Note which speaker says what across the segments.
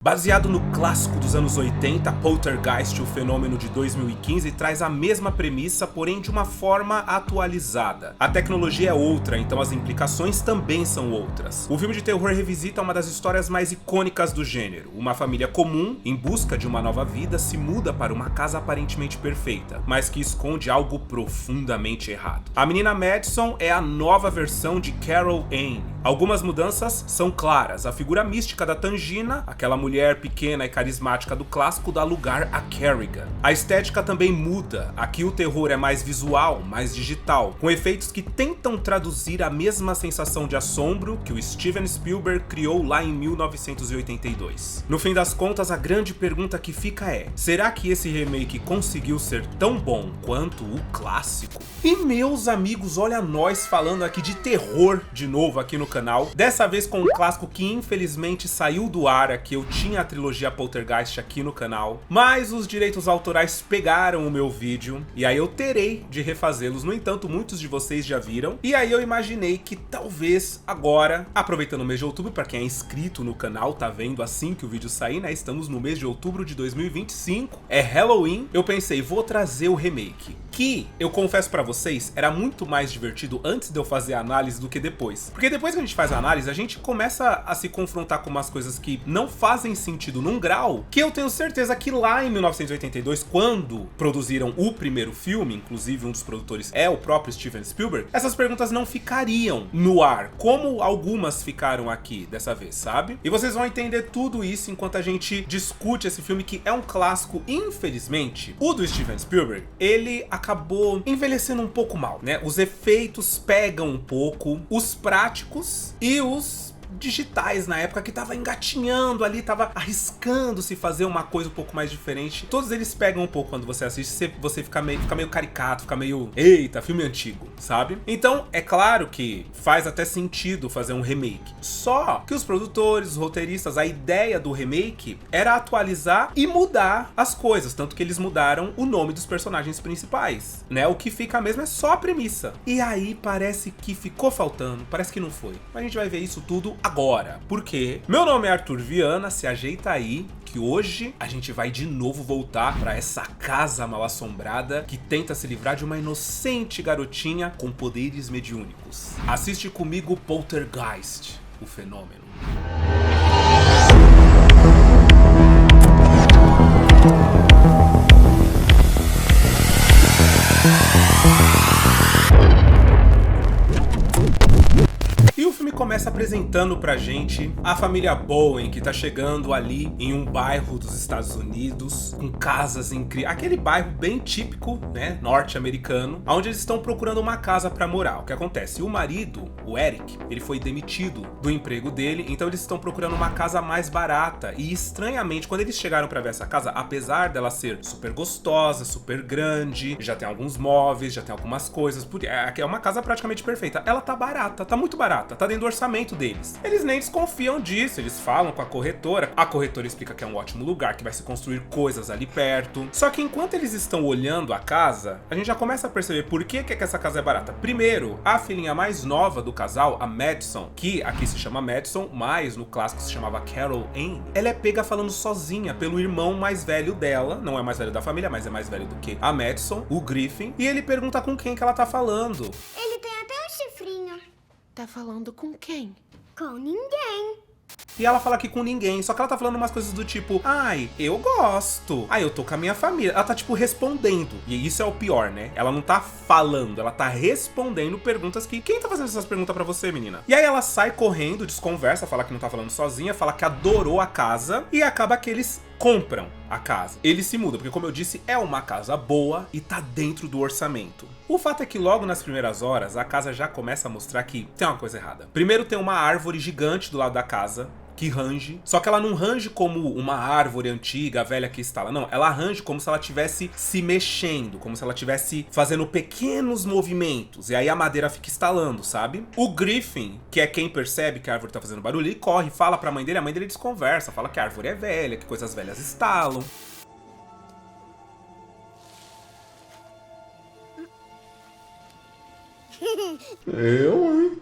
Speaker 1: Baseado no clássico dos anos 80, Poltergeist, o fenômeno de 2015, traz a mesma premissa, porém de uma forma atualizada. A tecnologia é outra, então as implicações também são outras. O filme de terror revisita uma das histórias mais icônicas do gênero. Uma família comum, em busca de uma nova vida, se muda para uma casa aparentemente perfeita, mas que esconde algo profundamente errado. A menina Madison é a nova versão de Carol Anne. Algumas mudanças são claras. A figura mística da Tangina, aquela mulher pequena e carismática do clássico, dá lugar a Kerrigan. A estética também muda. Aqui o terror é mais visual, mais digital, com efeitos que tentam traduzir a mesma sensação de assombro que o Steven Spielberg criou lá em 1982. No fim das contas, a grande pergunta que fica é: será que esse remake conseguiu ser tão bom quanto o clássico? E meus amigos, olha nós falando aqui de terror de novo aqui no canal, dessa vez com um clássico que infelizmente saiu do ar. Aqui eu tinha a trilogia Poltergeist aqui no canal, mas os direitos autorais pegaram o meu vídeo e aí eu terei de refazê-los. No entanto, muitos de vocês já viram, e aí eu imaginei que talvez agora, aproveitando o mês de outubro, para quem é inscrito no canal, tá vendo assim que o vídeo sair, né? Estamos no mês de outubro de 2025, é Halloween, eu pensei, vou trazer o remake, que eu confesso pra vocês, era muito mais divertido antes de eu fazer a análise do que depois. Porque depois que a gente faz a análise, a gente começa a se confrontar com umas coisas que não fazem sentido num grau que eu tenho certeza que lá em 1982, quando produziram o primeiro filme, inclusive um dos produtores é o próprio Steven Spielberg, essas perguntas não ficariam no ar, como algumas ficaram aqui dessa vez, sabe? E vocês vão entender tudo isso enquanto a gente discute esse filme, que é um clássico. Infelizmente, o do Steven Spielberg, ele acabou envelhecendo um pouco mal, né? Os efeitos pegam um pouco, os práticos e os digitais na época, que tava engatinhando ali, tava arriscando se fazer uma coisa um pouco mais diferente. Todos eles pegam um pouco quando você assiste, você fica meio caricato, fica meio, eita, filme antigo, sabe? Então, é claro que faz até sentido fazer um remake. Só que os produtores, os roteiristas, a ideia do remake era atualizar e mudar as coisas, tanto que eles mudaram o nome dos personagens principais, né? O que fica mesmo é só a premissa. E aí parece que ficou faltando, parece que não foi. Mas a gente vai ver isso tudo agora, porque meu nome é Arthur Viana, se ajeita aí, que hoje a gente vai de novo voltar para essa casa mal assombrada que tenta se livrar de uma inocente garotinha com poderes mediúnicos. Assiste comigo Poltergeist, o fenômeno. Começa apresentando pra gente a família Bowen, que tá chegando ali em um bairro dos Estados Unidos, com casas incríveis, aquele bairro bem típico, né, norte-americano, onde eles estão procurando uma casa pra morar. O que acontece? O marido, o Eric, ele foi demitido do emprego dele, então eles estão procurando uma casa mais barata. E estranhamente, quando eles chegaram pra ver essa casa, apesar dela ser super gostosa, super grande, já tem alguns móveis, já tem algumas coisas, é uma casa praticamente perfeita, ela tá barata, tá muito barata, tá dentro do orçamento deles. Eles nem desconfiam disso, eles falam com a corretora explica que é um ótimo lugar, que vai se construir coisas ali perto. Só que enquanto eles estão olhando a casa, a gente já começa a perceber por que essa casa é barata. Primeiro, a filhinha mais nova do casal, a Madison, que aqui se chama Madison, mas no clássico se chamava Carol Anne, ela é pega falando sozinha pelo irmão mais velho dela, não é mais velho da família, mas é mais velho do que a Madison, o Griffin, e ele pergunta com quem que ela tá falando.
Speaker 2: Ele tem até um chifrinho.
Speaker 3: Tá falando com quem?
Speaker 2: Com ninguém.
Speaker 1: E ela fala aqui com ninguém, só que ela tá falando umas coisas do tipo, ai, eu gosto, ai, eu tô com a minha família. Ela tá tipo respondendo, e isso é o pior, né? Ela não tá falando, ela tá respondendo perguntas que... Quem tá fazendo essas perguntas pra você, menina? E aí ela sai correndo, desconversa, fala que não tá falando sozinha, fala que adorou a casa, e acaba que eles compram a casa. Eles se mudam, porque como eu disse, é uma casa boa e tá dentro do orçamento. O fato é que logo nas primeiras horas, a casa já começa a mostrar que tem uma coisa errada. Primeiro tem uma árvore gigante do lado da casa, que range, só que ela não range como uma árvore antiga, velha que instala, não, ela range como se ela estivesse se mexendo, como se ela estivesse fazendo pequenos movimentos, e aí a madeira fica estalando, sabe? O Griffin, que é quem percebe que a árvore tá fazendo barulho, ele corre, fala pra mãe dele, a mãe dele desconversa, fala que a árvore é velha, que coisas velhas estalam.
Speaker 4: Eu, hein?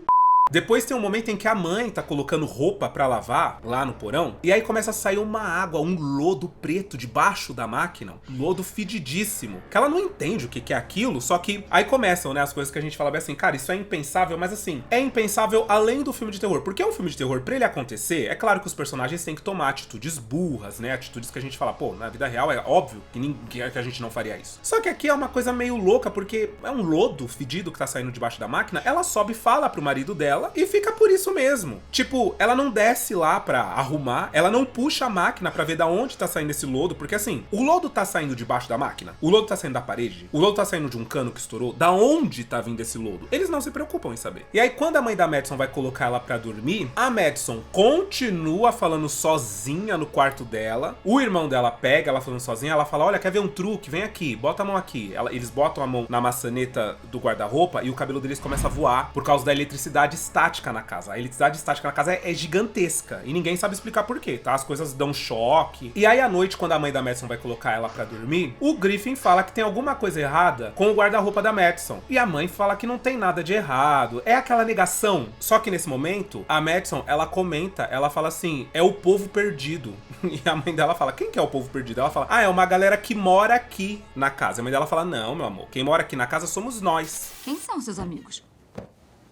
Speaker 1: Depois tem um momento em que a mãe tá colocando roupa pra lavar lá no porão, e aí começa a sair uma água, um lodo preto debaixo da máquina, um lodo fedidíssimo, que ela não entende o que é aquilo, só que aí começam, né, as coisas que a gente fala bem assim, cara, isso é impensável, mas assim, é impensável além do filme de terror, porque um filme de terror, pra ele acontecer, é claro que os personagens têm que tomar atitudes burras, né, atitudes que a gente fala, pô, na vida real é óbvio que a gente não faria isso. Só que aqui é uma coisa meio louca, porque é um lodo fedido que tá saindo debaixo da máquina, ela sobe e fala pro marido dela, e fica por isso mesmo. Tipo, ela não desce lá pra arrumar, ela não puxa a máquina pra ver da onde tá saindo esse lodo, porque assim, o lodo tá saindo debaixo da máquina, o lodo tá saindo da parede, o lodo tá saindo de um cano que estourou, da onde tá vindo esse lodo? Eles não se preocupam em saber. E aí, quando a mãe da Madison vai colocar ela pra dormir, a Madison continua falando sozinha no quarto dela, o irmão dela pega ela falando sozinha, ela fala, olha, quer ver um truque? Vem aqui, bota a mão aqui. Eles botam a mão na maçaneta do guarda-roupa e o cabelo deles começa a voar por causa da eletricidade estática na casa. A eletricidade estática na casa é gigantesca e ninguém sabe explicar por quê, tá? As coisas dão choque. E aí à noite, quando a mãe da Madison vai colocar ela pra dormir, o Griffin fala que tem alguma coisa errada com o guarda-roupa da Madison. E a mãe fala que não tem nada de errado. É aquela negação. Só que nesse momento, a Madison, ela comenta, ela fala assim, é o povo perdido. E a mãe dela fala, quem que é o povo perdido? Ela fala, ah, é uma galera que mora aqui na casa. A mãe dela fala, não, meu amor, quem mora aqui na casa somos nós.
Speaker 4: Quem são seus amigos?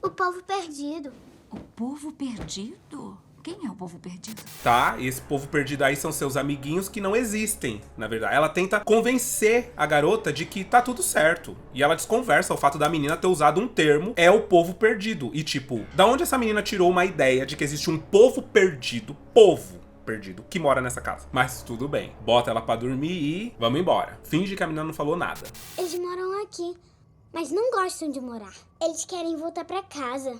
Speaker 2: O povo perdido.
Speaker 4: O povo perdido? Quem é o povo perdido?
Speaker 1: Tá, e esse povo perdido aí são seus amiguinhos que não existem, na verdade. Ela tenta convencer a garota de que tá tudo certo. E ela desconversa o fato da menina ter usado um termo, é o povo perdido. E tipo, da onde essa menina tirou uma ideia de que existe um povo perdido, que mora nessa casa? Mas tudo bem, bota ela pra dormir e vamos embora. Finge que a menina não falou nada.
Speaker 2: Eles moram aqui, mas não gostam de morar. Eles querem voltar pra casa.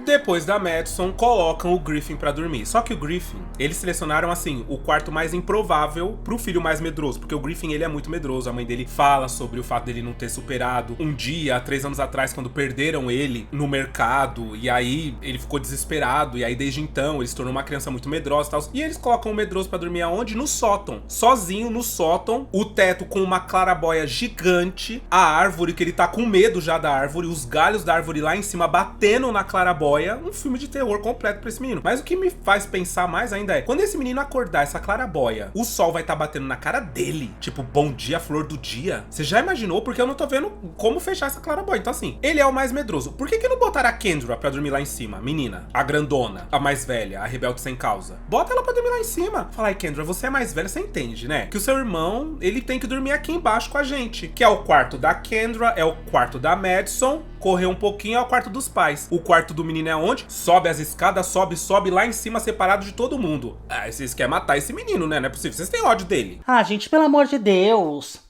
Speaker 1: Depois da Madison, colocam o Griffin pra dormir. Só que o Griffin, eles selecionaram, assim, o quarto mais improvável pro filho mais medroso. Porque o Griffin, ele é muito medroso. A mãe dele fala sobre o fato dele não ter superado um dia, 3 anos atrás, quando perderam ele no mercado. E aí, ele ficou desesperado. E aí, desde então, ele se tornou uma criança muito medrosa e tal. E eles colocam o medroso pra dormir aonde? No sótão. Sozinho, no sótão. O teto com uma clarabóia gigante. A árvore, que ele tá com medo já da árvore. Os galhos da árvore lá em cima batendo na clarabóia. Um filme de terror completo pra esse menino. Mas o que me faz pensar mais ainda é, quando esse menino acordar, essa clarabóia, o sol vai estar batendo na cara dele. Tipo, bom dia, flor do dia. Você já imaginou? Porque eu não tô vendo como fechar essa clarabóia. Então assim, ele é o mais medroso. Por que não botaram a Kendra pra dormir lá em cima? Menina, a grandona, a mais velha, a rebelde sem causa. Bota ela pra dormir lá em cima. Fala, aí Kendra, você é mais velha, você entende, né? Que o seu irmão, ele tem que dormir aqui embaixo com a gente. Que é o quarto da Kendra, é o quarto da Madison. Correr um pouquinho é o quarto dos pais. O quarto do menino é onde? Sobe as escadas, sobe lá em cima, separado de todo mundo. Ah, vocês querem matar esse menino, né? Não é possível. Vocês têm ódio dele.
Speaker 5: Ah, gente, pelo amor de Deus.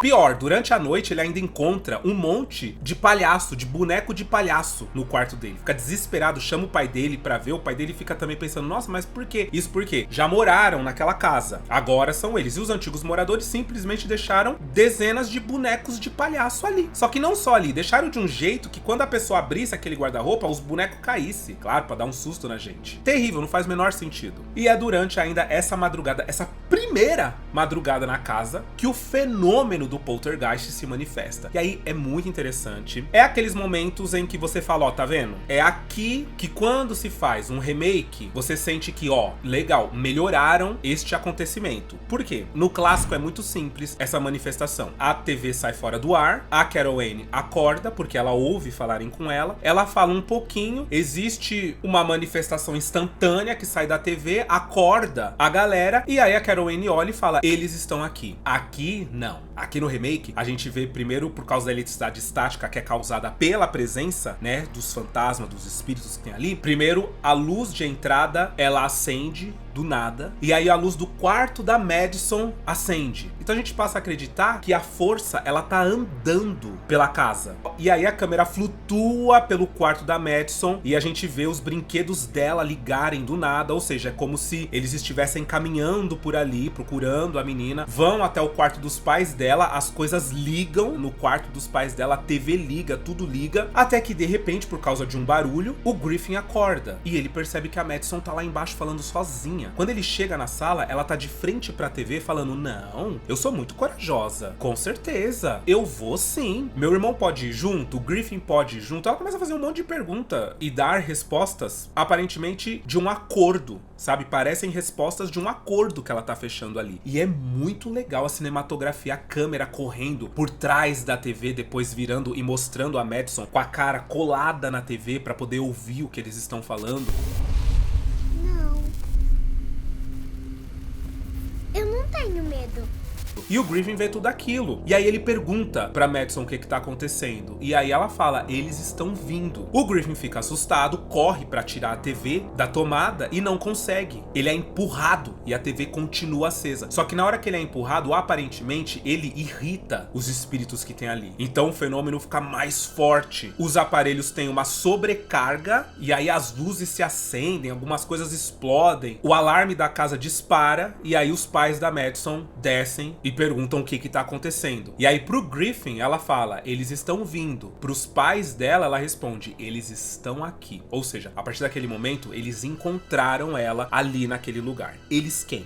Speaker 1: Pior, durante a noite ele ainda encontra um monte de palhaço, de boneco de palhaço no quarto dele. Fica desesperado, chama o pai dele pra ver. O pai dele fica também pensando, nossa, mas por quê? Isso porque já moraram naquela casa. Agora são eles. E os antigos moradores simplesmente deixaram dezenas de bonecos de palhaço ali. Só que não só ali, deixaram de um jeito que quando a pessoa abrisse aquele guarda-roupa, os bonecos caíssem. Claro, pra dar um susto na gente. Terrível, não faz o menor sentido. E é durante ainda essa madrugada, essa primeira madrugada na casa, que o fenômeno do poltergeist se manifesta. E aí é muito interessante. É aqueles momentos em que você fala, ó, tá vendo? É aqui que quando se faz um remake, você sente que, ó, legal, melhoraram este acontecimento. Por quê? No clássico é muito simples essa manifestação. A TV sai fora do ar, a Carol Anne acorda, porque ela ouve falarem com ela fala um pouquinho, existe uma manifestação instantânea que sai da TV, acorda a galera, e aí a Carol Anne olha e fala, eles estão aqui. Aqui, não. Aqui no remake, a gente vê primeiro por causa da eletricidade estática que é causada pela presença, né, dos fantasmas, dos espíritos que tem ali. Primeiro, a luz de entrada, ela acende do nada, e aí a luz do quarto da Madison acende. Então a gente passa a acreditar que a força, ela tá andando pela casa. E aí a câmera flutua pelo quarto da Madison e a gente vê os brinquedos dela ligarem do nada, ou seja, é como se eles estivessem caminhando por ali, procurando a menina, vão até o quarto dos pais dela, dela, as coisas ligam no quarto dos pais dela, a TV liga, tudo liga, até que de repente, por causa de um barulho, o Griffin acorda e ele percebe que a Madison tá lá embaixo falando sozinha. Quando ele chega na sala, ela tá de frente pra TV falando: não, eu sou muito corajosa, com certeza, eu vou sim, meu irmão pode ir junto, o Griffin pode ir junto. Ela começa a fazer um monte de pergunta e dar respostas, aparentemente de um acordo, sabe? Parecem respostas de um acordo que ela tá fechando ali. E é muito legal a cinematografia, a câmera correndo por trás da TV, depois virando e mostrando a Madison com a cara colada na TV pra poder ouvir o que eles estão falando.
Speaker 2: Não. Eu não tenho medo.
Speaker 1: E o Griffin vê tudo aquilo. E aí ele pergunta pra Madison o que tá acontecendo. E aí ela fala: eles estão vindo. O Griffin fica assustado, corre pra tirar a TV da tomada e não consegue. Ele é empurrado e a TV continua acesa. Só que na hora que ele é empurrado, aparentemente, ele irrita os espíritos que tem ali. Então o fenômeno fica mais forte. Os aparelhos têm uma sobrecarga e aí as luzes se acendem, algumas coisas explodem. O alarme da casa dispara e aí os pais da Madison descem e perguntam o que tá acontecendo. E aí pro Griffin ela fala: eles estão vindo. Pros pais dela ela responde: eles estão aqui. Ou seja, a partir daquele momento eles encontraram ela ali naquele lugar. Eles quem?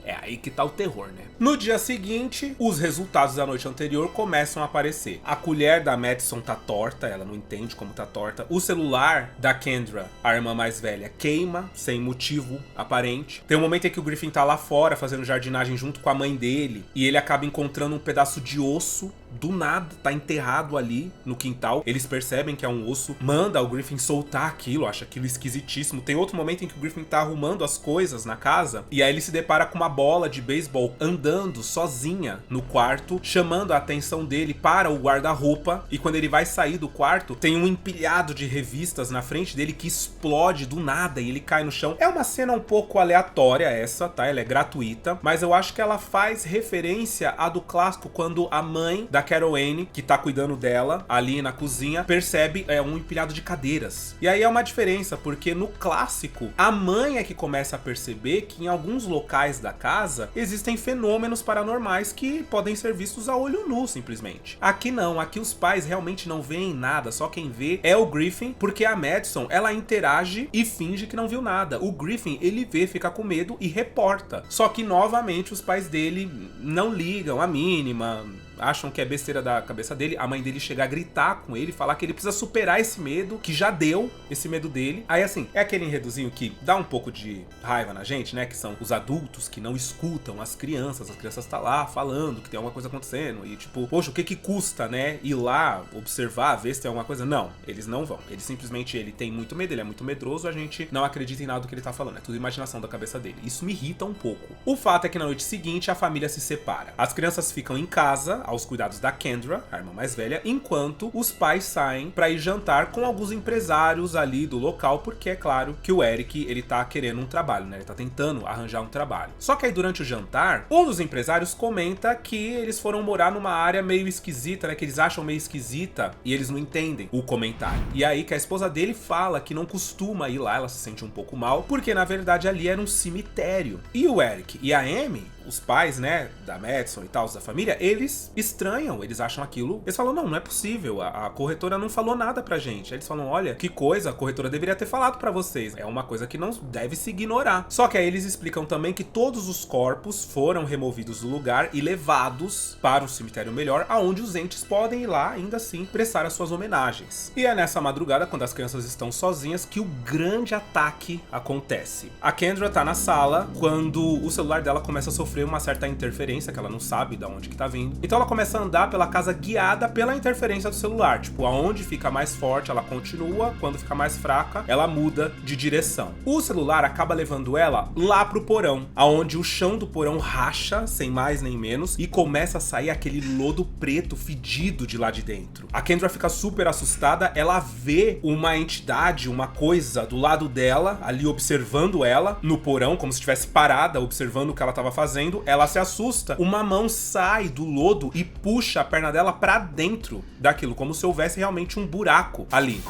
Speaker 1: É aí que tá o terror, né? No dia seguinte, os resultados da noite anterior começam a aparecer. A colher da Madison tá torta, ela não entende como tá torta. O celular da Kendra, a irmã mais velha, queima, sem motivo aparente. Tem um momento em que o Griffin tá lá fora, fazendo jardinagem junto com a mãe dele, e ele acaba encontrando um pedaço de osso, do nada, tá enterrado ali no quintal. Eles percebem que é um osso, manda o Griffin soltar aquilo, acha aquilo esquisitíssimo. Tem outro momento em que o Griffin tá arrumando as coisas na casa, e aí ele se depara com uma bola de beisebol andando sozinha no quarto, chamando a atenção dele para o guarda-roupa. E quando ele vai sair do quarto, tem um empilhado de revistas na frente dele que explode do nada e ele cai no chão. É uma cena um pouco aleatória essa, tá? Ela é gratuita, mas eu acho que ela faz referência à do clássico, quando a mãe da Carol Anne, que tá cuidando dela ali na cozinha, percebe um empilhado de cadeiras. E aí é uma diferença, porque no clássico, a mãe é que começa a perceber que em alguns locais da casa existem fenômenos paranormais que podem ser vistos a olho nu, simplesmente. Aqui não, aqui os pais realmente não veem nada, só quem vê é o Griffin, porque a Madison, ela interage e finge que não viu nada. O Griffin, ele vê, fica com medo e reporta. Só que, novamente, os pais dele não ligam a mínima, acham que é besteira da cabeça dele. A mãe dele chega a gritar com ele, falar que ele precisa superar esse medo, que já deu esse medo dele. Aí assim, é aquele enredozinho que dá um pouco de raiva na gente, né? Que são os adultos que não escutam as crianças tá lá falando que tem alguma coisa acontecendo. E tipo, poxa, o que custa, né? Ir lá, observar, ver se tem alguma coisa. Não, eles não vão. Ele simplesmente, ele tem muito medo, ele é muito medroso, a gente não acredita em nada do que ele tá falando. É tudo imaginação da cabeça dele. Isso me irrita um pouco. O fato é que na noite seguinte a família se separa. As crianças ficam em casa, aos cuidados da Kendra, a irmã mais velha, enquanto os pais saem pra ir jantar com alguns empresários ali do local, porque é claro que o Eric, ele tá querendo um trabalho, né? Ele tá tentando arranjar um trabalho. Só que aí durante o jantar, um dos empresários comenta que eles foram morar numa área meio esquisita, né? Que eles acham meio esquisita e eles não entendem o comentário. E aí que a esposa dele fala que não costuma ir lá, ela se sente um pouco mal, porque na verdade ali era um cemitério. E o Eric e a Amy, os pais, né, da Madison e tal, da família, eles estranham, eles acham aquilo, eles falam: não é possível, a corretora não falou nada pra gente. Aí eles falam: olha, que coisa, a corretora deveria ter falado pra vocês, é uma coisa que não deve se ignorar. Só que aí eles explicam também que todos os corpos foram removidos do lugar e levados para um cemitério melhor, aonde os entes podem ir lá, ainda assim, prestar as suas homenagens. E é nessa madrugada, quando as crianças estão sozinhas, que o grande ataque acontece. A Kendra tá na sala quando o celular dela começa a sofrer uma certa interferência, que ela não sabe de onde que tá vindo. Então ela começa a andar pela casa guiada pela interferência do celular. Tipo, aonde fica mais forte, ela continua. Quando fica mais fraca, ela muda de direção. O celular acaba levando ela lá pro porão, aonde o chão do porão racha, sem mais nem menos, e começa a sair aquele lodo preto fedido de lá de dentro. A Kendra fica super assustada, ela vê uma entidade, uma coisa do lado dela, ali observando ela, no porão, como se estivesse parada, observando o que ela tava fazendo. Ela se assusta, uma mão sai do lodo e puxa a perna dela pra dentro daquilo, como se houvesse realmente um buraco ali.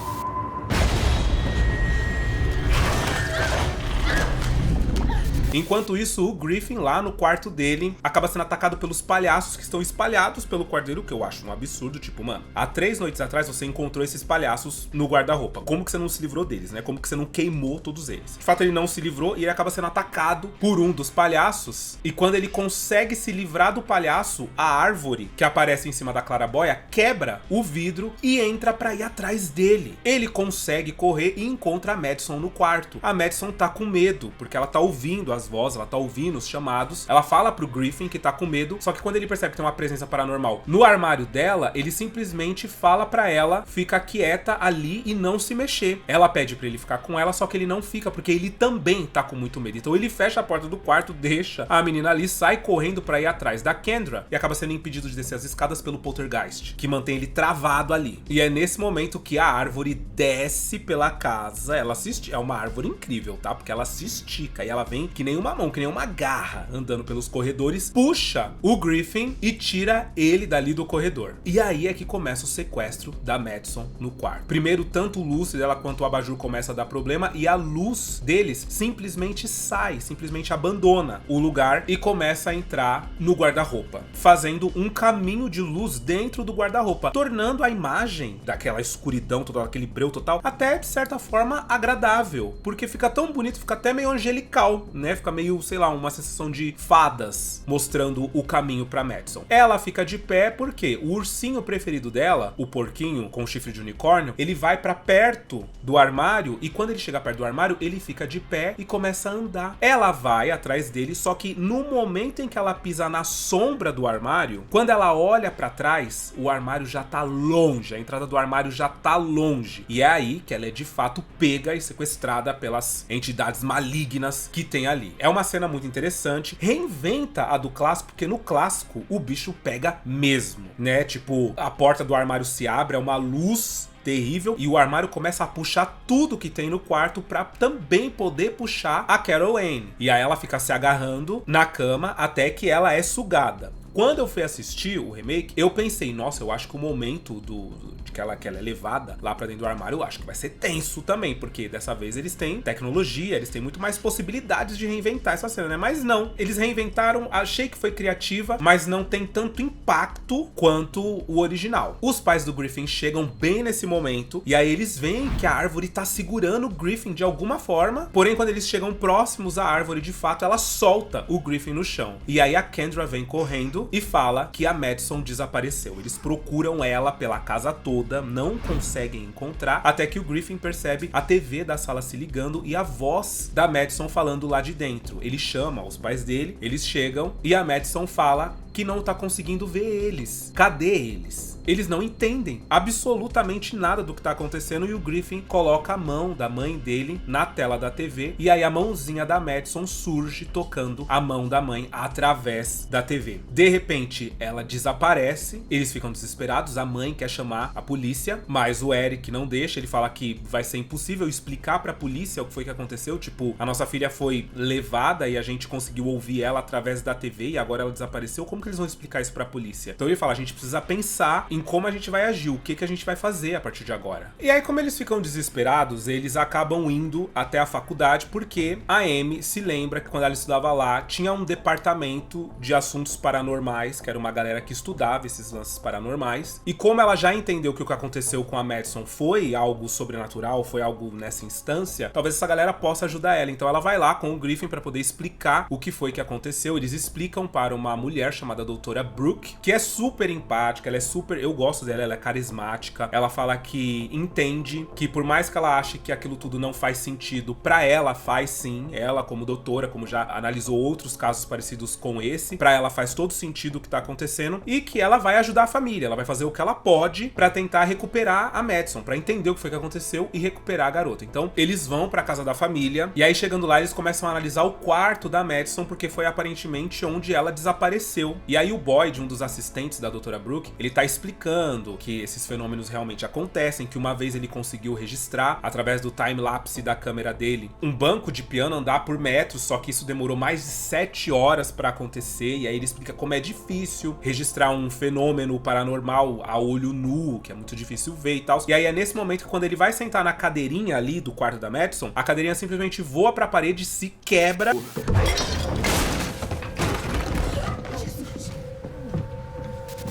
Speaker 1: Enquanto isso, o Griffin lá no quarto dele acaba sendo atacado pelos palhaços que estão espalhados pelo quarto dele, o que eu acho um absurdo. Tipo, mano, há 3 noites atrás você encontrou esses palhaços no guarda-roupa. Como que você não se livrou deles, né? Como que você não queimou todos eles? De fato, ele não se livrou e ele acaba sendo atacado por um dos palhaços. E quando ele consegue se livrar do palhaço, a árvore que aparece em cima da claraboia quebra o vidro e entra pra ir atrás dele. Ele consegue correr e encontra a Madison no quarto. A Madison tá com medo, porque ela tá ouvindo as vozes, ela tá ouvindo os chamados. Ela fala pro Griffin que tá com medo, só que quando ele percebe que tem uma presença paranormal no armário dela, ele simplesmente fala pra ela ficar quieta ali e não se mexer. Ela pede pra ele ficar com ela, só que ele não fica, porque ele também tá com muito medo. Então ele fecha a porta do quarto, deixa a menina ali, sai correndo pra ir atrás da Kendra e acaba sendo impedido de descer as escadas pelo poltergeist, que mantém ele travado ali. E é nesse momento que a árvore desce pela casa. Ela se estica. É uma árvore incrível, tá? Porque ela se estica e ela vem que nem uma mão, que nem uma garra, andando pelos corredores, puxa o Griffin e tira ele dali do corredor. E aí é que começa o sequestro da Madison no quarto. Primeiro, tanto o Lucy dela quanto o abajur começa a dar problema e a luz deles simplesmente sai, simplesmente abandona o lugar e começa a entrar no guarda-roupa, fazendo um caminho de luz dentro do guarda-roupa, tornando a imagem daquela escuridão, todo aquele breu total, até de certa forma agradável, porque fica tão bonito, fica até meio angelical, né? Fica meio, sei lá, uma sensação de fadas mostrando o caminho pra Madison. Ela fica de pé porque o ursinho preferido dela, o porquinho com chifre de unicórnio, ele vai pra perto do armário e quando ele chega perto do armário, ele fica de pé e começa a andar. Ela vai atrás dele, só que no momento em que ela pisa na sombra do armário, quando ela olha pra trás, o armário já tá longe, a entrada do armário já tá longe. E é aí que ela é de fato pega e sequestrada pelas entidades malignas que tem ali. É uma cena muito interessante, reinventa a do clássico, porque no clássico o bicho pega mesmo, né? Tipo, a porta do armário se abre, é uma luz terrível e o armário começa a puxar tudo que tem no quarto pra também poder puxar a Carol Anne. E aí ela fica se agarrando na cama até que ela é sugada. Quando eu fui assistir o remake, eu pensei, nossa, eu acho que o momento de que ela é levada lá pra dentro do armário, eu acho que vai ser tenso também, porque dessa vez eles têm tecnologia, eles têm muito mais possibilidades de reinventar essa cena, né? Mas não, eles reinventaram, achei que foi criativa, mas não tem tanto impacto quanto o original. Os pais do Griffin chegam bem nesse momento, e aí eles veem que a árvore tá segurando o Griffin de alguma forma, porém quando eles chegam próximos à árvore, de fato, ela solta o Griffin no chão. E aí a Kendra vem correndo e fala que a Madison desapareceu. Eles procuram ela pela casa toda, não conseguem encontrar, até que o Griffin percebe a TV da sala se ligando e a voz da Madison falando lá de dentro. Ele chama os pais dele, eles chegam e a Madison fala que não tá conseguindo ver eles. Cadê eles? Eles não entendem absolutamente nada do que tá acontecendo e o Griffin coloca a mão da mãe dele na tela da TV e aí a mãozinha da Madison surge tocando a mão da mãe através da TV. De repente, ela desaparece, eles ficam desesperados, a mãe quer chamar a polícia, mas o Eric não deixa, ele fala que vai ser impossível explicar pra polícia o que foi que aconteceu, tipo, a nossa filha foi levada e a gente conseguiu ouvir ela através da TV e agora ela desapareceu, como que eles vão explicar isso pra polícia? Então ele fala, a gente precisa pensar em como a gente vai agir, o que a gente vai fazer a partir de agora. E aí, como eles ficam desesperados, eles acabam indo até a faculdade, porque a Amy se lembra que quando ela estudava lá, tinha um departamento de assuntos paranormais, que era uma galera que estudava esses lances paranormais, e como ela já entendeu que o que aconteceu com a Madison foi algo sobrenatural, foi algo nessa instância, talvez essa galera possa ajudar ela. Então ela vai lá com o Griffin pra poder explicar o que foi que aconteceu. Eles explicam para uma mulher chamada doutora Brooke, que é super empática, ela é super... Eu gosto dela, ela é carismática. Ela fala que entende que por mais que ela ache que aquilo tudo não faz sentido, pra ela faz sim. Ela, como doutora, como já analisou outros casos parecidos com esse, pra ela faz todo sentido o que tá acontecendo e que ela vai ajudar a família. Ela vai fazer o que ela pode pra tentar recuperar a Madison, pra entender o que foi que aconteceu e recuperar a garota. Então, eles vão pra casa da família e aí chegando lá, eles começam a analisar o quarto da Madison, porque foi aparentemente onde ela desapareceu E aí o Boyd, um dos assistentes da Dra. Brooke, ele tá explicando que esses fenômenos realmente acontecem, que uma vez ele conseguiu registrar, através do time-lapse da câmera dele, um banco de piano andar por metros, só que isso demorou mais de 7 horas pra acontecer, e aí ele explica como é difícil registrar um fenômeno paranormal a olho nu, que é muito difícil ver e tal. E aí é nesse momento que quando ele vai sentar na cadeirinha ali do quarto da Madison, a cadeirinha simplesmente voa pra parede, se quebra.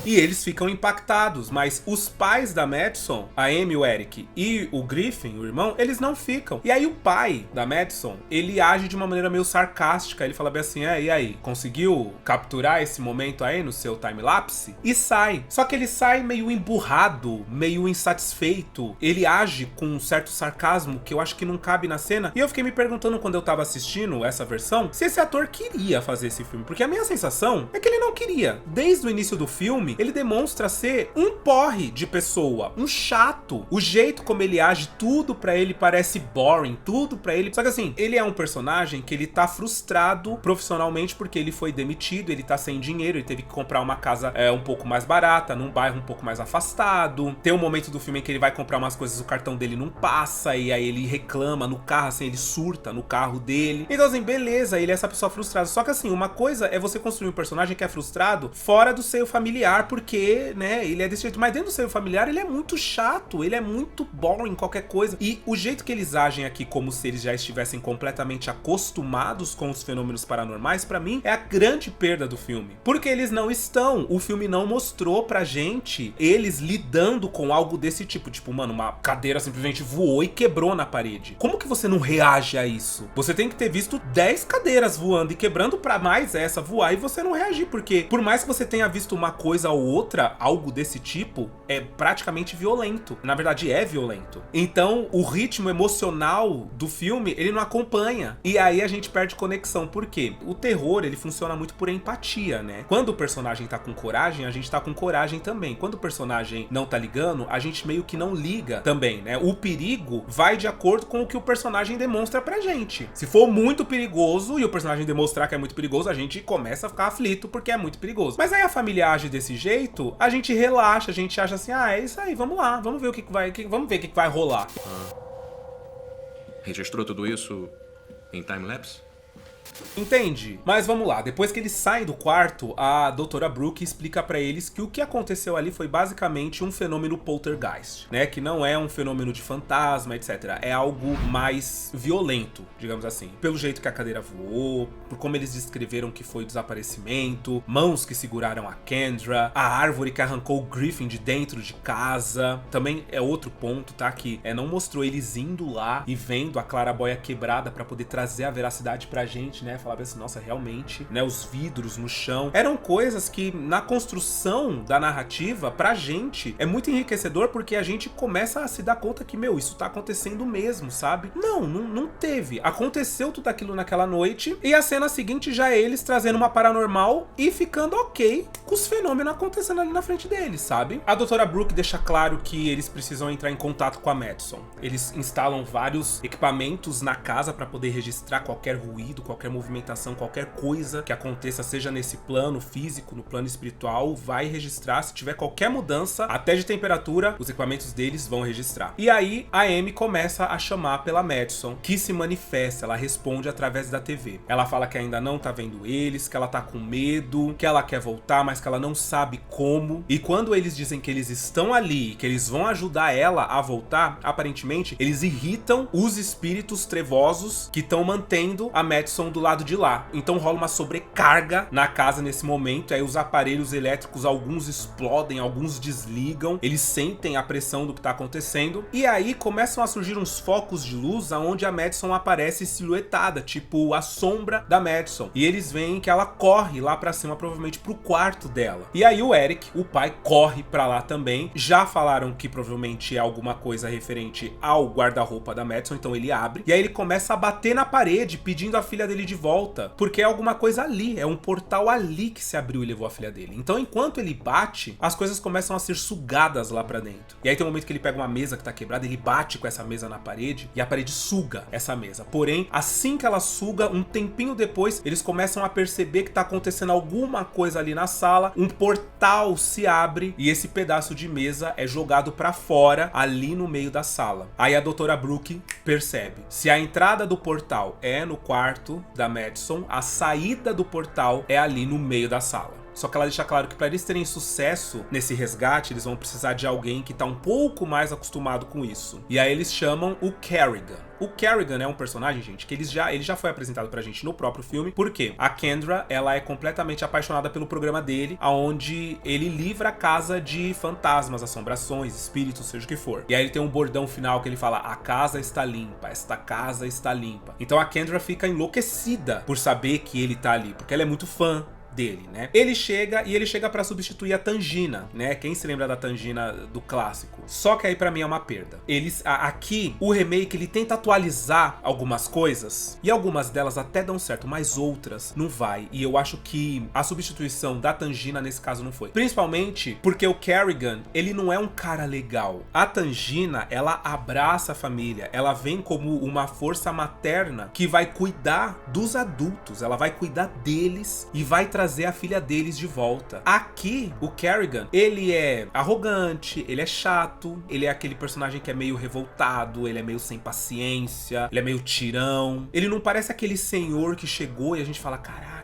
Speaker 1: E eles ficam impactados, mas os pais da Madison, a Amy, o Eric e o Griffin, o irmão, eles não ficam. E aí o pai da Madison, ele age de uma maneira meio sarcástica, ele fala bem assim, e aí, conseguiu capturar esse momento aí no seu time-lapse? E sai. Só que ele sai meio emburrado, meio insatisfeito, ele age com um certo sarcasmo que eu acho que não cabe na cena. E eu fiquei me perguntando quando eu tava assistindo essa versão, se esse ator queria fazer esse filme, porque a minha sensação é que ele não queria. Desde o início do filme, ele demonstra ser um porre de pessoa, um chato. O jeito como ele age, tudo pra ele parece boring, tudo pra ele... Só que assim, ele é um personagem que ele tá frustrado profissionalmente porque ele foi demitido, ele tá sem dinheiro, ele teve que comprar uma casa um pouco mais barata, num bairro um pouco mais afastado. Tem um momento do filme em que ele vai comprar umas coisas, o cartão dele não passa, e aí ele reclama no carro, assim, ele surta no carro dele. Então assim, beleza, ele é essa pessoa frustrada. Só que assim, uma coisa é você construir um personagem que é frustrado fora do seio familiar, porque, né, ele é desse jeito. Mas dentro do seio familiar, ele é muito chato, ele é muito boring, qualquer coisa. E o jeito que eles agem aqui, como se eles já estivessem completamente acostumados com os fenômenos paranormais, pra mim, é a grande perda do filme. Porque eles não estão. O filme não mostrou pra gente eles lidando com algo desse tipo. Tipo, mano, uma cadeira simplesmente voou e quebrou na parede. Como que você não reage a isso? Você tem que ter visto 10 cadeiras voando e quebrando pra mais essa voar e você não reagir. Porque, por mais que você tenha visto uma coisa ou outra, algo desse tipo, é praticamente violento. Na verdade, é violento. Então, o ritmo emocional do filme, ele não acompanha. E aí a gente perde conexão. Por quê? O terror, ele funciona muito por empatia, né? Quando o personagem tá com coragem, a gente tá com coragem também. Quando o personagem não tá ligando, a gente meio que não liga também, né? O perigo vai de acordo com o que o personagem demonstra pra gente. Se for muito perigoso e o personagem demonstrar que é muito perigoso, a gente começa a ficar aflito porque é muito perigoso. Mas aí a família age desse jeito, a gente relaxa, a gente acha assim, é isso aí, vamos lá, vamos ver o que vai, vamos ver o que vai rolar.
Speaker 6: Registrou tudo isso em time-lapse?
Speaker 1: Entende? Mas vamos lá, depois que eles saem do quarto, a Dra. Brooke explica pra eles que o que aconteceu ali foi basicamente um fenômeno poltergeist, né? Que não é um fenômeno de fantasma, etc. É algo mais violento, digamos assim. Pelo jeito que a cadeira voou, por como eles descreveram que foi o desaparecimento, mãos que seguraram a Kendra, a árvore que arrancou o Griffin de dentro de casa. Também é outro ponto, tá? Que não mostrou eles indo lá e vendo a clarabóia quebrada pra poder trazer a veracidade pra gente, né? Falava assim, nossa, realmente, né? Os vidros no chão. Eram coisas que, na construção da narrativa, pra gente, é muito enriquecedor porque a gente começa a se dar conta que, meu, isso tá acontecendo mesmo, sabe? Não teve. Aconteceu tudo aquilo naquela noite e a cena seguinte já é eles trazendo uma paranormal e ficando ok com os fenômenos acontecendo ali na frente deles, sabe? A Dra. Brooke deixa claro que eles precisam entrar em contato com a Madison. Eles instalam vários equipamentos na casa pra poder registrar qualquer ruído, qualquer movimentação, qualquer coisa que aconteça, seja nesse plano físico, no plano espiritual, vai registrar. Se tiver qualquer mudança, até de temperatura, os equipamentos deles vão registrar. E aí, a Amy começa a chamar pela Madison, que se manifesta, ela responde através da TV. Ela fala que ainda não tá vendo eles, que ela tá com medo, que ela quer voltar, mas que ela não sabe como. E quando eles dizem que eles estão ali, que eles vão ajudar ela a voltar, aparentemente, eles irritam os espíritos trevosos que estão mantendo a Madison do lado de lá. Então rola uma sobrecarga na casa nesse momento, aí os aparelhos elétricos, alguns explodem, alguns desligam, eles sentem a pressão do que tá acontecendo, e aí começam a surgir uns focos de luz aonde a Madison aparece silhuetada, tipo a sombra da Madison, e eles veem que ela corre lá pra cima, provavelmente pro quarto dela. E aí o Eric, o pai, corre pra lá também. Já falaram que provavelmente é alguma coisa referente ao guarda-roupa da Madison, então ele abre, e aí ele começa a bater na parede, pedindo a filha dele de volta, porque é alguma coisa ali, é um portal ali que se abriu e levou a filha dele. Então, enquanto ele bate, as coisas começam a ser sugadas lá pra dentro. E aí tem um momento que ele pega uma mesa que tá quebrada, ele bate com essa mesa na parede e a parede suga essa mesa. Porém, assim que ela suga, um tempinho depois, eles começam a perceber que tá acontecendo alguma coisa ali na sala, um portal se abre e esse pedaço de mesa é jogado pra fora, ali no meio da sala. Aí a doutora Brooke percebe. Se a entrada do portal é no quarto da Madison, a saída do portal é ali no meio da sala. Só que ela deixa claro que para eles terem sucesso nesse resgate, eles vão precisar de alguém que tá um pouco mais acostumado com isso. E aí eles chamam o Kerrigan. O Kerrigan é um personagem, gente, que ele já foi apresentado pra gente no próprio filme. Por quê? A Kendra, ela é completamente apaixonada pelo programa dele, onde ele livra a casa de fantasmas, assombrações, espíritos, seja o que for. E aí ele tem um bordão final que ele fala: a casa está limpa, esta casa está limpa. Então a Kendra fica enlouquecida por saber que ele tá ali, porque ela é muito fã dele, né? Ele chega pra substituir a Tangina, né? Quem se lembra da Tangina do clássico? Só que aí pra mim é uma perda. Aqui, o remake, ele tenta atualizar algumas coisas, e algumas delas até dão certo, mas outras não vai. E eu acho que a substituição da Tangina nesse caso não foi. Principalmente porque o Kerrigan, ele não é um cara legal. A Tangina, ela abraça a família, ela vem como uma força materna que vai cuidar dos adultos, ela vai cuidar deles e vai trazer a filha deles de volta. Aqui, o Kerrigan, ele é arrogante, ele é chato, ele é aquele personagem que é meio revoltado, ele é meio sem paciência, ele é meio tirão. Ele não parece aquele senhor que chegou e a gente fala: caraca,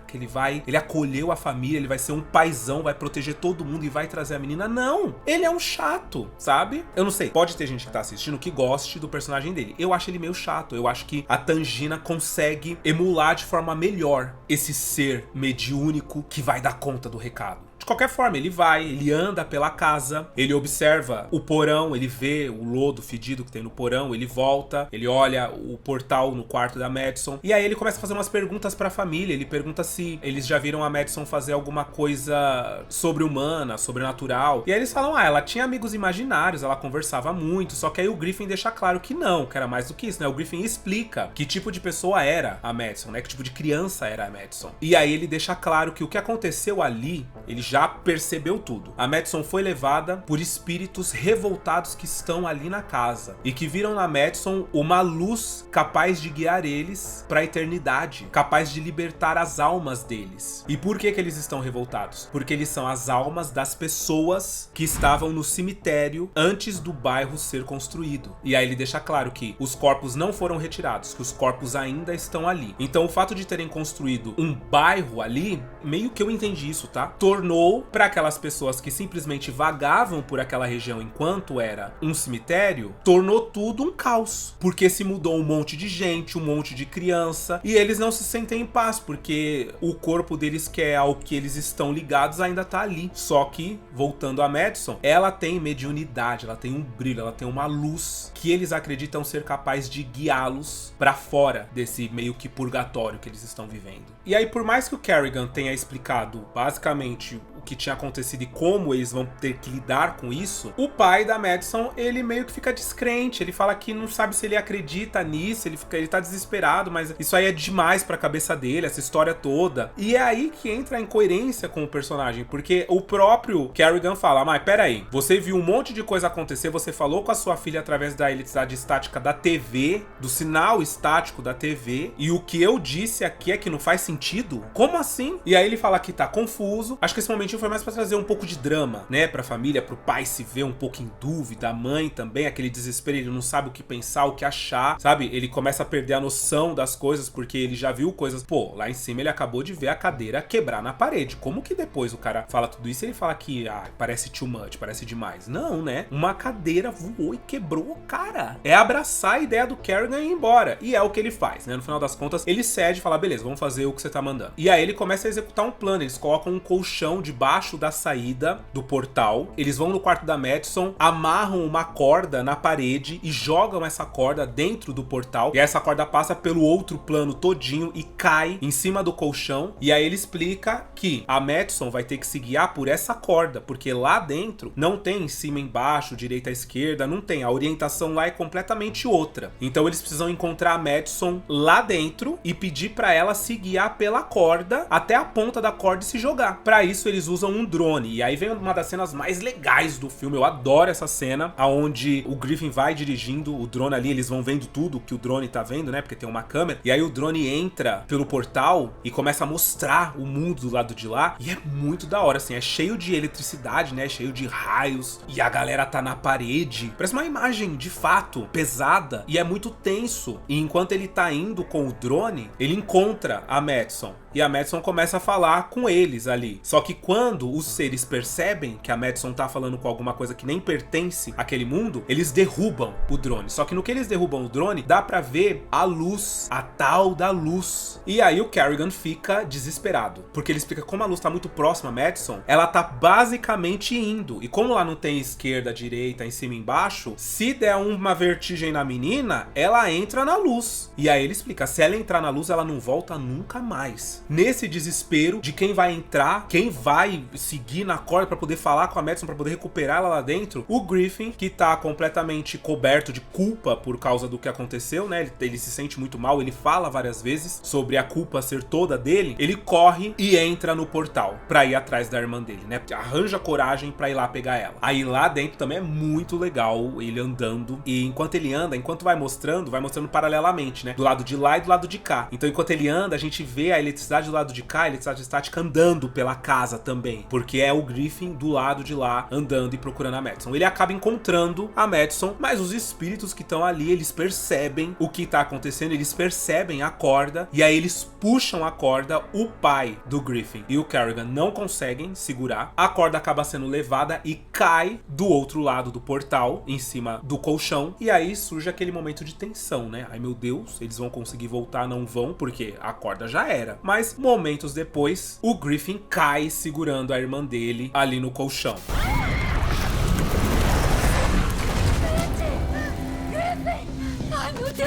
Speaker 1: ele acolheu a família, ele vai ser um paizão, vai proteger todo mundo e vai trazer a menina. Não! Ele é um chato, sabe? Eu não sei, pode ter gente que tá assistindo que goste do personagem dele. Eu acho ele meio chato, eu acho que a Tangina consegue emular de forma melhor esse ser mediúnico que vai dar conta do recado. De qualquer forma, ele anda pela casa, ele observa o porão, ele vê o lodo fedido que tem no porão, ele volta, ele olha o portal no quarto da Madison, e aí ele começa a fazer umas perguntas pra família. Ele pergunta se eles já viram a Madison fazer alguma coisa sobre-humana, sobrenatural, e aí eles falam: ela tinha amigos imaginários, ela conversava muito. Só que aí o Griffin deixa claro que não, que era mais do que isso, né? O Griffin explica que tipo de pessoa era a Madison, né? Que tipo de criança era a Madison. E aí ele deixa claro que o que aconteceu ali, ele já percebeu tudo. A Madison foi levada por espíritos revoltados que estão ali na casa e que viram na Madison uma luz capaz de guiar eles para a eternidade, capaz de libertar as almas deles. E por que eles estão revoltados? Porque eles são as almas das pessoas que estavam no cemitério antes do bairro ser construído. E aí ele deixa claro que os corpos não foram retirados, que os corpos ainda estão ali. Então o fato de terem construído um bairro ali, meio que eu entendi isso, tá? Tornou para aquelas pessoas que simplesmente vagavam por aquela região enquanto era um cemitério, tornou tudo um caos, porque se mudou um monte de gente, um monte de criança, e eles não se sentem em paz, porque o corpo deles, que é ao que eles estão ligados, ainda tá ali. Só que, voltando a Madison, ela tem mediunidade, ela tem um brilho, ela tem uma luz que eles acreditam ser capaz de guiá-los para fora desse meio que purgatório que eles estão vivendo. E aí, por mais que o Kerrigan tenha explicado basicamente o que tinha acontecido e como eles vão ter que lidar com isso, o pai da Madison, ele meio que fica descrente. Ele fala que não sabe se ele acredita nisso, ele tá desesperado, mas isso aí é demais pra cabeça dele, essa história toda. E é aí que entra a incoerência com o personagem, porque o próprio Kerrigan fala: mas peraí, você viu um monte de coisa acontecer, você falou com a sua filha através da eletricidade estática da TV, do sinal estático da TV, e o que eu disse aqui é que não faz sentido? Como assim? E aí ele fala que tá confuso. Acho que esse momentinho foi mais pra trazer um pouco de drama, né, pra família, pro pai se ver um pouco em dúvida, a mãe também, aquele desespero, ele não sabe o que pensar, o que achar, sabe? Ele começa a perder a noção das coisas, porque ele já viu coisas, pô, lá em cima ele acabou de ver a cadeira quebrar na parede. Como que depois o cara fala tudo isso e ele fala que, parece too much, parece demais? Não, né? Uma cadeira voou e quebrou o cara. É abraçar a ideia do Kerrigan e ir embora. E é o que ele faz, né? No final das contas, ele cede e fala: beleza, vamos fazer o que você tá mandando. E aí ele começa a executar um plano. Eles colocam um colchão debaixo embaixo da saída do portal. Eles vão no quarto da Madison, amarram uma corda na parede e jogam essa corda dentro do portal. E essa corda passa pelo outro plano todinho e cai em cima do colchão. E aí ele explica que a Madison vai ter que se guiar por essa corda, porque lá dentro não tem em cima e embaixo, direita e esquerda, não tem. A orientação lá é completamente outra. Então eles precisam encontrar a Madison lá dentro e pedir pra ela se guiar pela corda até a ponta da corda e se jogar. Pra isso eles usam um drone. E aí vem uma das cenas mais legais do filme. Eu adoro essa cena, onde o Griffin vai dirigindo o drone ali, eles vão vendo tudo que o drone tá vendo, né? Porque tem uma câmera. E aí o drone entra pelo portal e começa a mostrar o mundo do lado de lá. E é muito da hora, assim. É cheio de eletricidade, né? Cheio de raios. E a galera tá na parede. Parece uma imagem, de fato, pesada. E é muito tenso. E enquanto ele tá indo com o drone, ele encontra a Madison. E a Madison começa a falar com eles ali. Só que quando os seres percebem que a Madison tá falando com alguma coisa que nem pertence àquele mundo, eles derrubam o drone. Só que no que eles derrubam o drone, dá pra ver a luz, a tal da luz. E aí o Kerrigan fica desesperado, porque ele explica como a luz tá muito próxima a Madison, ela tá basicamente indo. E como lá não tem esquerda, direita, em cima e embaixo, se der uma vertigem na menina, ela entra na luz. E aí ele explica, se ela entrar na luz, ela não volta nunca mais. Nesse desespero de quem vai entrar, quem vai seguir na corda pra poder falar com a Madison, pra poder recuperar ela lá dentro, o Griffin, que tá completamente coberto de culpa por causa do que aconteceu, né? Ele se sente muito mal, ele fala várias vezes sobre a culpa ser toda dele. Ele corre e entra no portal pra ir atrás da irmã dele, né? Arranja coragem pra ir lá pegar ela. Aí lá dentro também é muito legal ele andando. E enquanto ele anda, enquanto vai mostrando paralelamente, né? Do lado de lá e do lado de cá. Então enquanto ele anda, a gente vê a eletricidade do lado de cá, a eletricidade estática andando pela casa também. Porque é o Griffin do lado de lá andando e procurando a Madison. Ele acaba encontrando a Madison, mas os espíritos que estão ali, eles percebem o que tá acontecendo, eles percebem a corda, e aí eles puxam a corda. O pai do Griffin e o Kerrigan não conseguem segurar, a corda acaba sendo levada e cai do outro lado do portal, em cima do colchão, e aí surge aquele momento de tensão, né? Ai meu Deus, eles vão conseguir voltar? Não vão, porque a corda já era. Mas momentos depois, o Griffin cai segurando a irmã dele ali no colchão.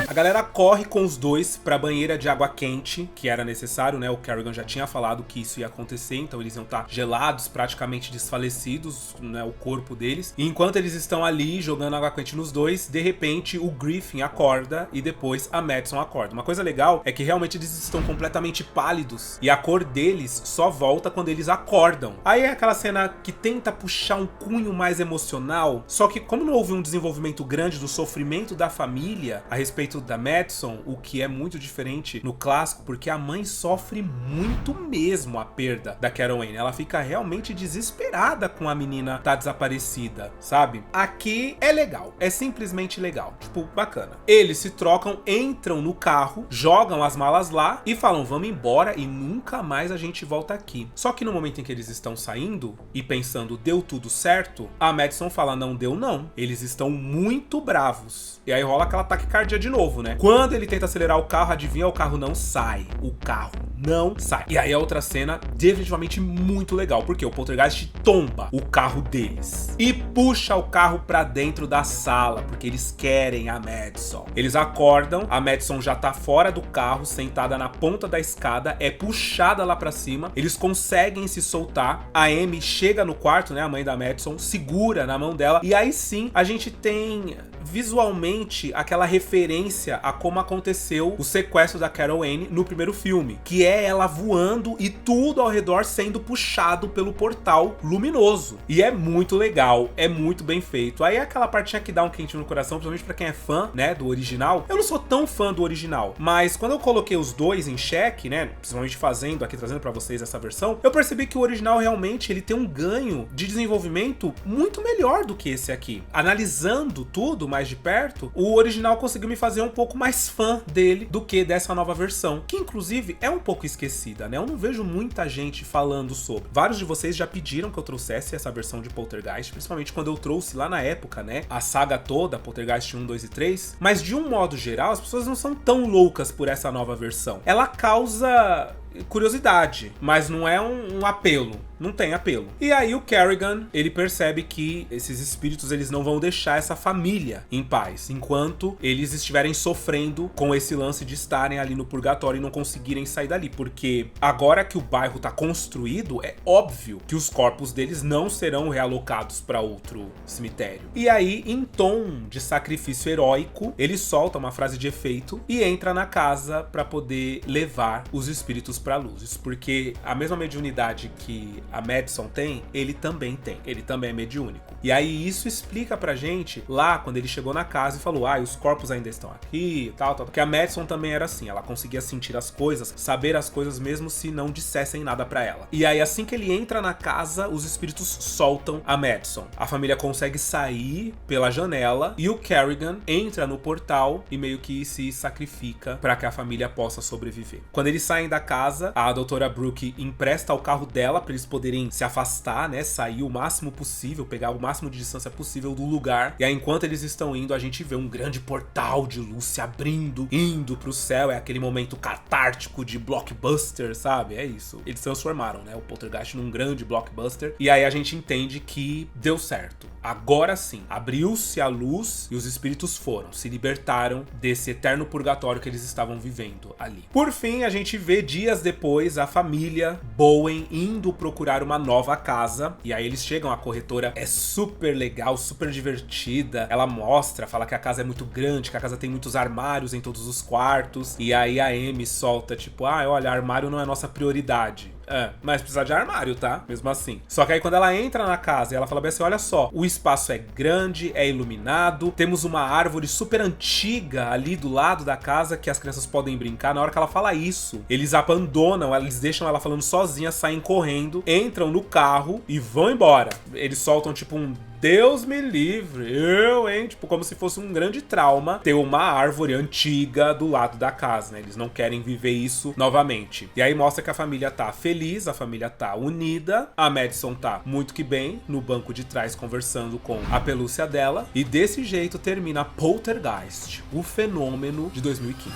Speaker 1: A galera corre com os dois pra banheira de água quente, que era necessário, né? O Kerrigan já tinha falado que isso ia acontecer, então eles iam estar gelados, praticamente desfalecidos, né? O corpo deles. E enquanto eles estão ali jogando água quente nos dois, de repente o Griffin acorda e depois a Madison acorda. Uma coisa legal é que realmente eles estão completamente pálidos e a cor deles só volta quando eles acordam. Aí é aquela cena que tenta puxar um cunho mais emocional, só que como não houve um desenvolvimento grande do sofrimento da família a respeito da Madison, o que é muito diferente no clássico, porque a mãe sofre muito mesmo a perda da Carol Anne. Ela fica realmente desesperada com a menina tá desaparecida, sabe? Aqui é legal, é simplesmente legal, tipo, bacana. Eles se trocam, entram no carro, jogam as malas lá e falam, vamos embora e nunca mais a gente volta aqui. Só que no momento em que eles estão saindo e pensando, deu tudo certo, a Madison fala, não deu não, eles estão muito bravos. E aí rola aquela taquicardia de novo, né? Quando ele tenta acelerar o carro, adivinha, o carro não sai. O carro não sai. E aí a outra cena definitivamente muito legal, porque o Poltergeist tomba o carro deles e puxa o carro pra dentro da sala, porque eles querem a Madison. Eles acordam, a Madison já tá fora do carro, sentada na ponta da escada, é puxada lá pra cima, eles conseguem se soltar, a Amy chega no quarto, né, a mãe da Madison, segura na mão dela, e aí sim a gente tem visualmente aquela referência a como aconteceu o sequestro da Carol Anne no primeiro filme, que é ela voando e tudo ao redor sendo puxado pelo portal luminoso. E é muito legal, é muito bem feito. Aí é aquela partinha que dá um quentinho no coração, principalmente pra quem é fã, né, do original. Eu não sou tão fã do original, mas quando eu coloquei os dois em xeque, né, principalmente fazendo aqui, trazendo pra vocês essa versão, eu percebi que o original realmente ele tem um ganho de desenvolvimento muito melhor do que esse aqui. Analisando tudo mais de perto, o original conseguiu me fazer um pouco mais fã dele do que dessa nova versão, que inclusive é um pouco esquecida, né? Eu não vejo muita gente falando sobre. Vários de vocês já pediram que eu trouxesse essa versão de Poltergeist, principalmente quando eu trouxe lá na época, né, a saga toda, Poltergeist 1, 2 e 3, mas de um modo geral, as pessoas não são tão loucas por essa nova versão. Ela causa curiosidade, mas não é um apelo. não tem apelo. E aí o Kerrigan, ele percebe que esses espíritos, eles não vão deixar essa família em paz, enquanto eles estiverem sofrendo com esse lance de estarem ali no purgatório e não conseguirem sair dali, porque agora que o bairro tá construído, é óbvio que os corpos deles não serão realocados para outro cemitério. E aí, em tom de sacrifício heróico, ele solta uma frase de efeito e entra na casa para poder levar os espíritos para luzes, porque a mesma mediunidade que a Madison tem, ele também tem. Ele também é mediúnico. E aí isso explica pra gente lá quando ele chegou na casa e falou: os corpos ainda estão aqui, tal. Porque a Madison também era assim, ela conseguia sentir as coisas, saber as coisas mesmo se não dissessem nada pra ela. E aí assim que ele entra na casa, os espíritos soltam a Madison. A família consegue sair pela janela e o Kerrigan entra no portal e meio que se sacrifica pra que a família possa sobreviver. Quando eles saem da casa, a doutora Brooke empresta o carro dela pra eles poderem se afastar, né, sair o máximo possível, pegar o máximo de distância possível do lugar. E aí enquanto eles estão indo, a gente vê um grande portal de luz se abrindo, indo pro céu. É aquele momento catártico de blockbuster, sabe? É isso. Eles transformaram, né, o Poltergeist num grande blockbuster. E aí a gente entende que deu certo. Agora sim, abriu-se a luz e os espíritos foram, se libertaram desse eterno purgatório que eles estavam vivendo ali. Por fim, a gente vê dias depois a família Bowen indo procurar uma nova casa. E aí eles chegam, a corretora é super legal, super divertida. Ela mostra, fala que a casa é muito grande, que a casa tem muitos armários em todos os quartos. E aí a Amy solta tipo: olha, armário não é nossa prioridade. Mas precisa de armário, tá? Mesmo assim. Só que aí quando ela entra na casa, ela fala bem assim: olha só, o espaço é grande, é iluminado, temos uma árvore super antiga ali do lado da casa que as crianças podem brincar. Na hora que ela fala isso, eles abandonam, eles deixam ela falando sozinha, saem correndo, entram no carro e vão embora. Eles soltam tipo um: Deus me livre, hein? Tipo, como se fosse um grande trauma ter uma árvore antiga do lado da casa, né? Eles não querem viver isso novamente. E aí mostra que a família tá feliz, a família tá unida, a Madison tá muito que bem no banco de trás conversando com a pelúcia dela. E desse jeito termina Poltergeist, o fenômeno de 2015.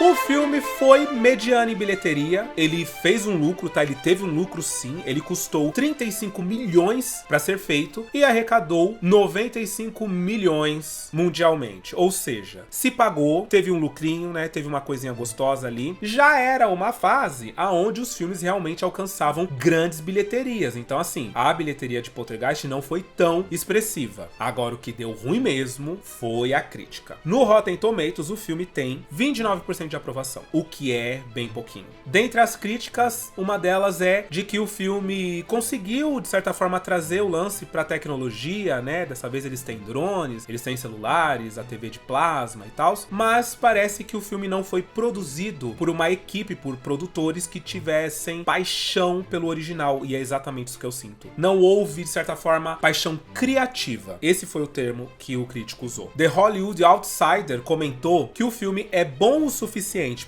Speaker 1: O filme foi mediano em bilheteria, ele fez um lucro, tá? Ele teve um lucro sim, ele custou 35 milhões pra ser feito e arrecadou 95 milhões mundialmente. Ou seja, se pagou, teve um lucrinho, né? Teve uma coisinha gostosa ali. Já era uma fase aonde os filmes realmente alcançavam grandes bilheterias. Então assim, a bilheteria de Poltergeist não foi tão expressiva. Agora o que deu ruim mesmo foi a crítica. No Rotten Tomatoes, o filme tem 29% de aprovação, o que é bem pouquinho. Dentre as críticas, uma delas é de que o filme conseguiu, de certa forma, trazer o lance pra tecnologia, né? Dessa vez eles têm drones, eles têm celulares, a TV de plasma e tal, mas parece que o filme não foi produzido por uma equipe, por produtores que tivessem paixão pelo original, e é exatamente isso que eu sinto. Não houve, de certa forma, paixão criativa. Esse foi o termo que o crítico usou. The Hollywood Outsider comentou que o filme é bom o suficiente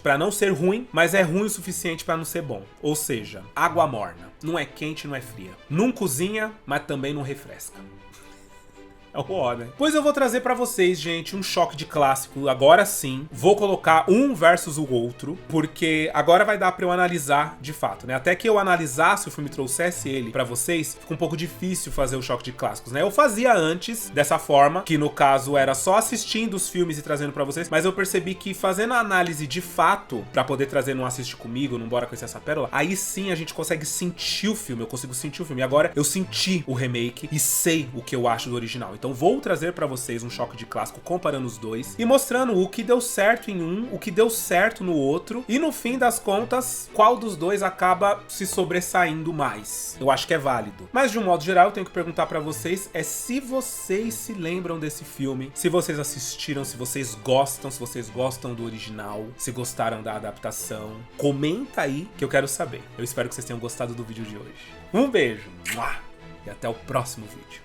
Speaker 1: pra não ser ruim, mas é ruim o suficiente pra não ser bom. Ou seja, água morna. Não é quente, não é fria. Não cozinha, mas também não refresca. É o ó, né? Pois eu vou trazer pra vocês, gente, um choque de clássico. Agora sim, vou colocar um versus o outro, porque agora vai dar pra eu analisar de fato, né? Até que eu analisasse, o filme trouxesse ele pra vocês, fica um pouco difícil fazer o choque de clássicos, né? Eu fazia antes, dessa forma, que no caso era só assistindo os filmes e trazendo pra vocês, mas eu percebi que fazendo a análise de fato, pra poder trazer no Assiste Comigo, não Bora Conhecer Essa Pérola, aí sim a gente consegue sentir o filme, eu consigo sentir o filme. E agora eu senti o remake e sei o que eu acho do original. Então vou trazer pra vocês um choque de clássico comparando os dois e mostrando o que deu certo em um, o que deu certo no outro e no fim das contas, qual dos dois acaba se sobressaindo mais. Eu acho que é válido. Mas de um modo geral, eu tenho que perguntar pra vocês se vocês se lembram desse filme, se vocês assistiram, se vocês gostam do original, se gostaram da adaptação. Comenta aí que eu quero saber. Eu espero que vocês tenham gostado do vídeo de hoje. Um beijo e até o próximo vídeo.